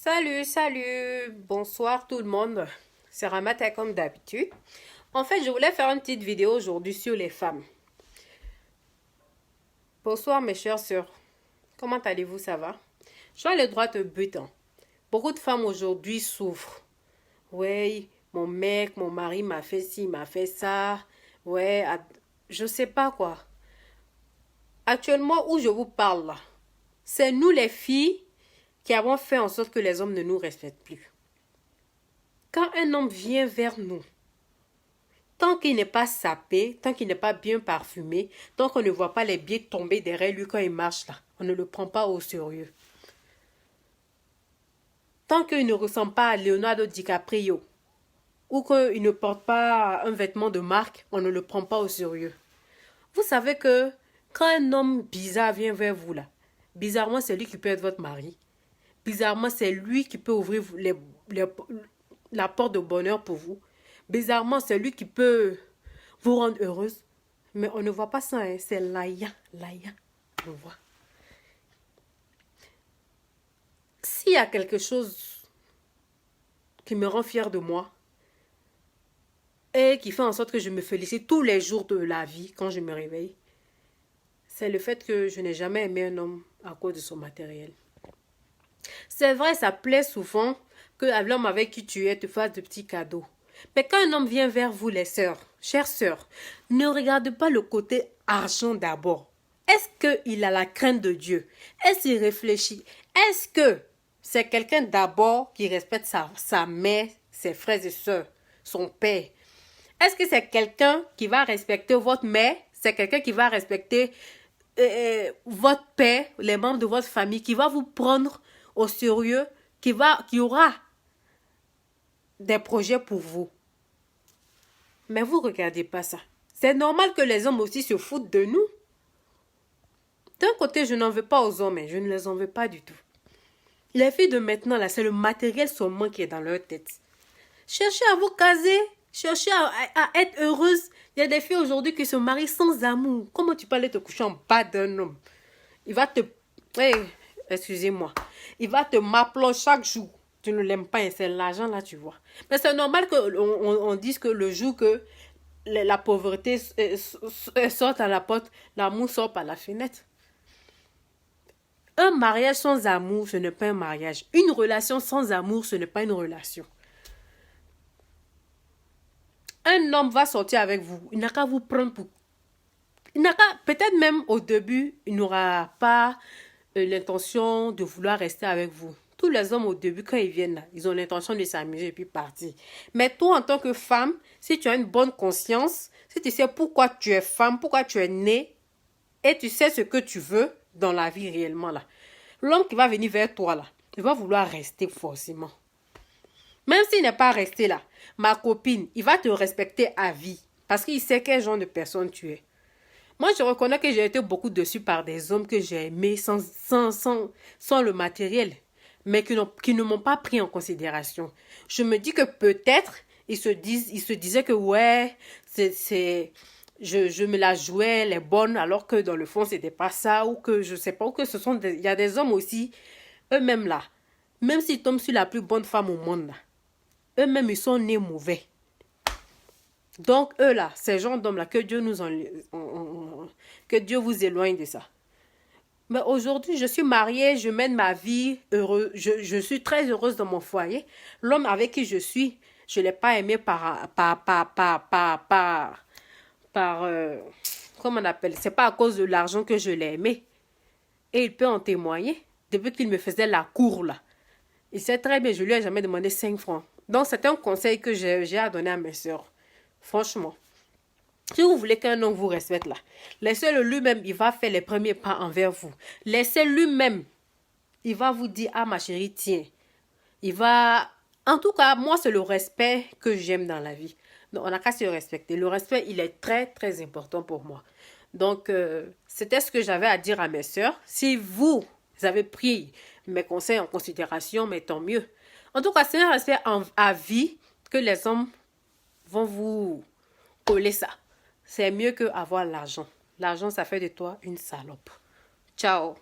Salut, salut, bonsoir tout le monde. C'est Ramata comme d'habitude. En fait, je voulais faire une petite vidéo aujourd'hui sur les femmes. Bonsoir mes chères sœurs. Comment allez-vous, ça va? J'ai le droit de but. Beaucoup de femmes aujourd'hui souffrent. Ouais, mon mec, mon mari m'a fait ci, m'a fait ça. Ouais, je sais pas quoi. Actuellement, où je vous parle là, c'est nous les filles qui avons fait en sorte que les hommes ne nous respectent plus. Quand un homme vient vers nous, tant qu'il n'est pas sapé, tant qu'il n'est pas bien parfumé, tant qu'on ne voit pas les biais tomber derrière lui quand il marche là, on ne le prend pas au sérieux. Tant qu'il ne ressemble pas à Leonardo DiCaprio ou qu'il ne porte pas un vêtement de marque, on ne le prend pas au sérieux. Vous savez que quand un homme bizarre vient vers vous là, bizarrement c'est lui qui peut être votre mari. Bizarrement c'est lui qui peut ouvrir la porte de bonheur pour vous. Bizarrement c'est lui qui peut vous rendre heureuse. Mais on ne voit pas ça, hein. C'est Laïa. On voit. S'il y a quelque chose qui me rend fière de moi et qui fait en sorte que je me félicite tous les jours de la vie quand je me réveille, c'est le fait que je n'ai jamais aimé un homme à cause de son matériel. C'est vrai, ça plaît souvent que l'homme avec qui tu es te fasse de petits cadeaux. Mais quand un homme vient vers vous, les sœurs, chères sœurs, ne regardez pas le côté argent d'abord. Est-ce qu'il a la crainte de Dieu? Est-ce qu'il réfléchit? Est-ce que c'est quelqu'un d'abord qui respecte sa mère, ses frères et sœurs, son père? Est-ce que c'est quelqu'un qui va respecter votre mère? C'est quelqu'un qui va respecter votre père, les membres de votre famille, qui va vous prendre au sérieux, qui aura des projets pour vous. Mais vous ne regardez pas ça. C'est normal que les hommes aussi se foutent de nous. D'un côté, je n'en veux pas aux hommes, mais je ne les en veux pas du tout. Les filles de maintenant, là, c'est le matériel seulement qui est dans leur tête. Cherchez à vous caser, cherchez à être heureuse. Il y a des filles aujourd'hui qui se marient sans amour. Comment tu peux aller te coucher en bas d'un homme? Il va te... excusez-moi. Il va te m'appeler chaque jour. Tu ne l'aimes pas, c'est l'argent là, tu vois. Mais c'est normal qu'on dise que le jour que la pauvreté sort à la porte, l'amour sort par la fenêtre. Un mariage sans amour, ce n'est pas un mariage. Une relation sans amour, ce n'est pas une relation. Un homme va sortir avec vous. Il n'a qu'à vous prendre pour... Peut-être même au début, il n'aura pas l'intention de vouloir rester avec vous. Tous les hommes au début, quand ils viennent là, ils ont l'intention de s'amuser et puis partir. Mais toi, en tant que femme, si tu as une bonne conscience, si tu sais pourquoi tu es femme, pourquoi tu es née, et tu sais ce que tu veux dans la vie réellement là, l'homme qui va venir vers toi là, il va vouloir rester forcément. Même s'il n'est pas resté là, ma copine, il va te respecter à vie. Parce qu'il sait quel genre de personne tu es. Moi, je reconnais que j'ai été beaucoup dessus par des hommes que j'ai aimés sans le matériel. Mais qui ne m'ont pas pris en considération. Je me dis que peut-être, ils se disaient que ouais, je me la jouais les bonnes, alors que dans le fond, c'était pas ça. Ou que je sais pas, ou que il y a des hommes aussi, eux-mêmes là. Même s'ils tombent sur la plus bonne femme au monde là. Eux-mêmes, ils sont nés mauvais. Donc, eux là, ces gens d'hommes là, que Dieu vous éloigne de ça. Mais aujourd'hui, je suis mariée, je mène ma vie heureuse, je suis très heureuse dans mon foyer. L'homme avec qui je suis, je ne l'ai pas aimé comment on appelle, c'est pas à cause de l'argent que je l'ai aimé. Et il peut en témoigner, depuis qu'il me faisait la cour là. Il sait très bien, je lui ai jamais demandé 5 francs. Donc, c'est un conseil que j'ai à donner à mes soeurs. Franchement. Si vous voulez qu'un homme vous respecte là, laissez-le lui-même, il va faire les premiers pas envers vous. Laissez lui-même, il va vous dire, ah ma chérie, tiens. Il va... En tout cas, moi, c'est le respect que j'aime dans la vie. Donc, on n'a qu'à se respecter. Le respect, il est très, très important pour moi. Donc, c'était ce que j'avais à dire à mes soeurs. Si vous avez pris mes conseils en considération, mais tant mieux. En tout cas, c'est un respect à vie que les hommes vont vous coller ça. C'est mieux qu'avoir l'argent. L'argent, ça fait de toi une salope. Ciao.